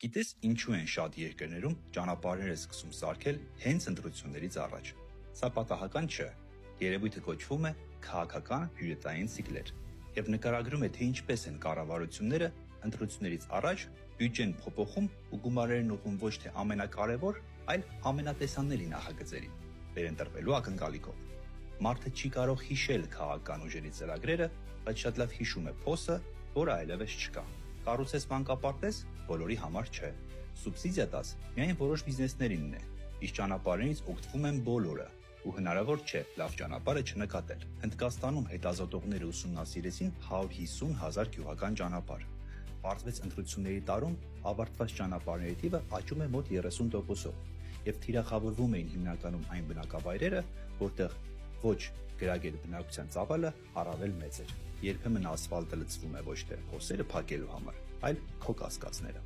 Գիտես ինչու են շատ երկրներում ճանապարհները սկսում սարքել հենց ընտրություններից առաջ։ Սա պատահական չէ։ Երևույթը կոչվում է քաղաքական բյուլետային ցիկլեր եւ նկարագրում է, թե ինչպես են կառավարությունները ընտրություններից առաջ բյուջեն փոփոխում ու գումարներն ուղղում ոչ թե ամենակարևոր, այլ ամենատեսանելի նախագծերին, վերընտրվելու ակնկալիքով։ Մարդը չի կարող հիշել քաղաքական ուժերի ծրագրերը, բայց շատ լավ հիշում է փոսը, որը այլևս չկա։ Կառուցես մանկապարտեզ, բոլորի համար չէ։ Սուբսիդիա տաս միայն որոշ բիզնեսներինն է, իսկ ճանապարհներից օգտվում են բոլորը, ու հնարավոր չէ լավ ճանապարհը չնկատել։ Հնդկաստանում հետազոտողները ուսումնասիրեցին 150,000 գյուղական ճանապարհ։ Պարզվեց ընտրությունների տարում ավարտված ճանապարհների թիվը աճում է մոտ 30%-ով, եւ թիրախավորվում էին հիմնականում այն բնակավայրերը, որտեղ ոչ գրագետ բնակության ծավալը առավել մեծ էր։ Երբեմն ասֆալտը լցվում է ոչ թե հոսերը փակելու համար, այլ քո կասկածները։